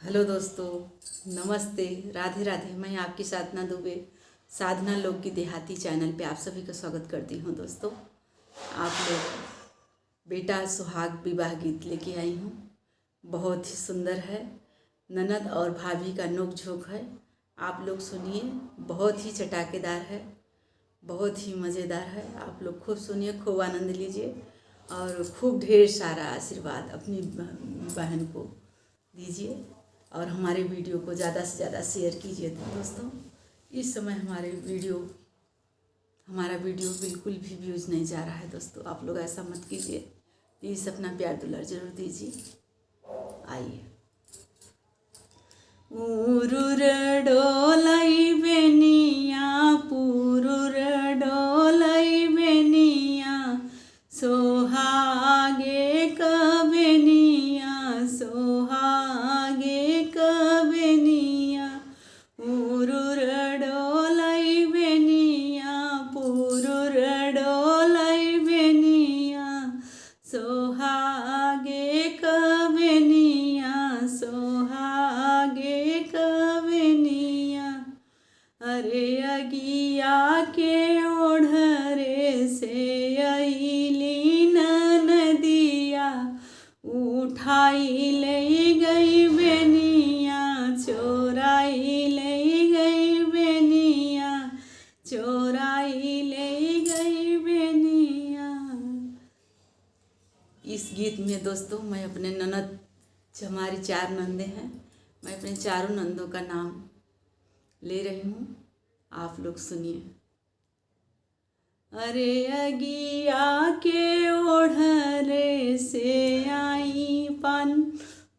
Hello दोस्तों, नमस्ते, राधे राधे। मैं आपकी साधना दुबे, साधना लोक की देहाती चैनल पे आप सभी का स्वागत करती हूँ। दोस्तों, आप लोग बेटा सुहाग विवाह गीत लेके आई हूँ। बहुत ही सुंदर है, ननद और भाभी का नोक झोंक है। आप लोग सुनिए, बहुत ही चटाकेदार है, बहुत ही मज़ेदार है। आप लोग खूब सुनिए, खूब आनंद लीजिए और खूब ढेर सारा आशीर्वाद अपनी बहन को दीजिए और हमारे वीडियो को ज़्यादा से ज़्यादा शेयर कीजिए। तो दोस्तों, इस समय हमारा वीडियो बिल्कुल भी व्यूज़ नहीं जा रहा है। दोस्तों, आप लोग ऐसा मत कीजिए, प्लीज़ अपना प्यार दुलार जरूर दीजिए। आइए। उरुर डोलाई बेनिया, पुरुर डोलाई बेनिया, सोहागे कबेनिया, सोहागे कबेनिया। उरुर डोलाई बेनिया, पुरुर डोलाई बेनिया, सोहागे कबेनिया, सोहागे कबेनिया। अरे अगिया के ओढ़रे से अइली नदिया, उठाई ले गई बेनिया, चोराई ले गई बेनिया, चोराई ले गई बेनिया। इस गीत में दोस्तों मैं अपने ननद, हमारी 4 नंदे हैं, मैं अपने चारों नंदों का नाम ले रही हूँ। आप लोग सुनिए। अरे अगिया के ओढ़रे से आई पान,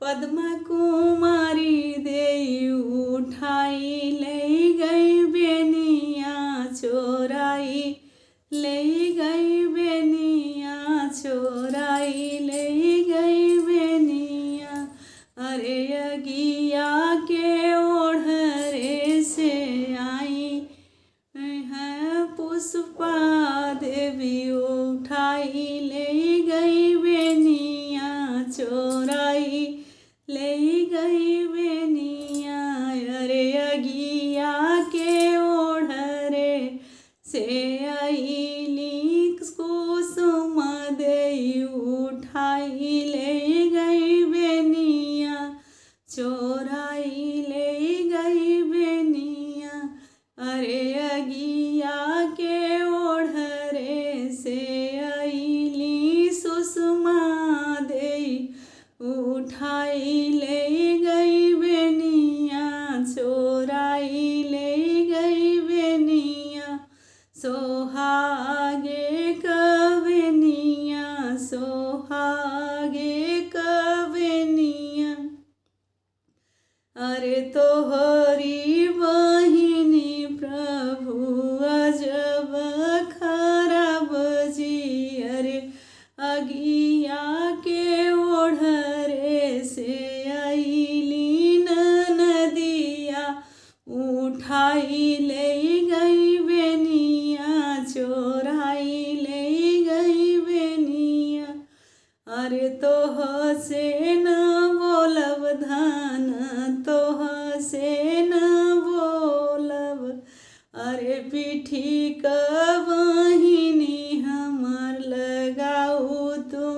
पद्मा कुमारी दे उठाई ले गई बेनिया, चोराई ले गई बेनिया, चोराई ले गई बेनिया। अरे अगिया के ओढ़रे से आई है पुष्पा देवी, उठाई ले गई बेनिया, चोराई ले गई बेनिया। अरे अगिया के ओढ़रे से अइली कुसुमा देई, उठाई ले गई बेनिया, चोराई ले गई बेनिया। अरे अगिया के ओढ़रे से अइली सुषमा देई, उठाई ले गई बेनिया, चोराई ले गई बेनिया, सोहागे कबेनिया, सोहागे कबेनिया। अरे तोहरी बहिनी प्रभु अजब खराब जी, अरे अगिया के ओढ़रे से अइली नदिया, उठाई ले गई बेनिया, चोराई ले गई बेनिया। अरे तोह से न बोलब धन, तोह से न बोलब, अरे पीठी क बहिनी हमर लगाऊ तू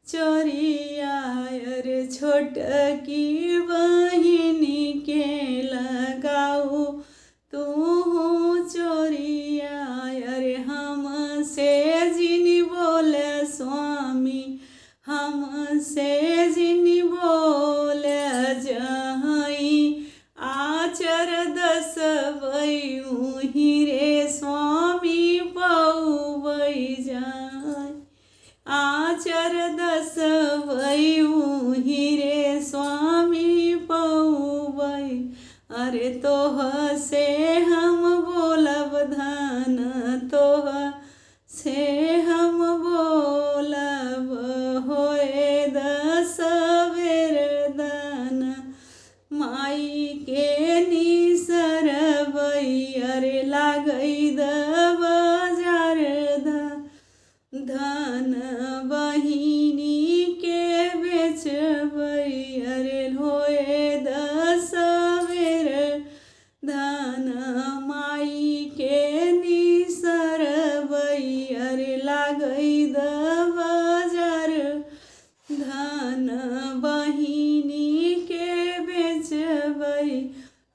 चोरिया, अरे छोटकी बहिनी के लगाऊ तू चोरिया। अरे हम से जिनी बोले स्वामी, हम से जिनी बोले जहई, आचर दस वही रे स्वामी पौवई जाय, आचर दस वही रे स्वामी पौवई। अरे तोह से हम बोलब धन, तोह से हम बोलब होए दस बेर दान, माई के निसरबई, अरे लागई द बाजार धन बहिनी के बेचबई, अरे होए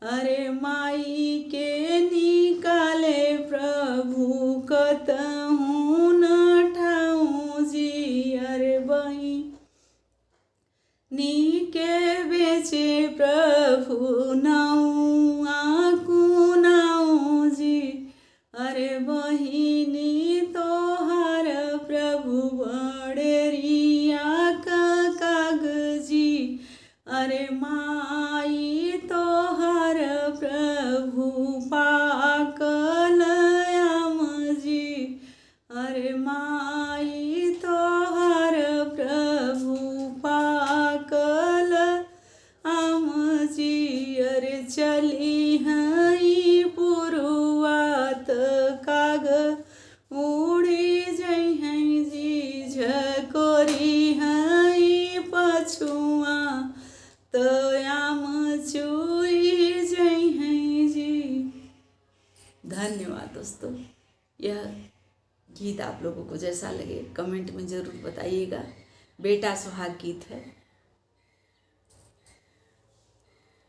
अरे माई के निकाले प्रभु कतहूँ न ठाऊँ जी। अरे बही नीके बेचे प्रभु नौआ कुनाऊँ जी। अरे बहिनी तोहार प्रभु बड़ेरिया कागजी। अरे माई तोहार प्रभु पाकल आम जी। अरे माई तोहार प्रभु पाकल आम जी। अरे चली हई पुरुआत काग उड़ी जई हैं जी। झकोरी हई पछुआ तो आम चुई जई हैं जी। धन्यवाद दोस्तों। यह गीत आप लोगों को जैसा लगे कमेंट में ज़रूर बताइएगा। बेटा सुहाग गीत है।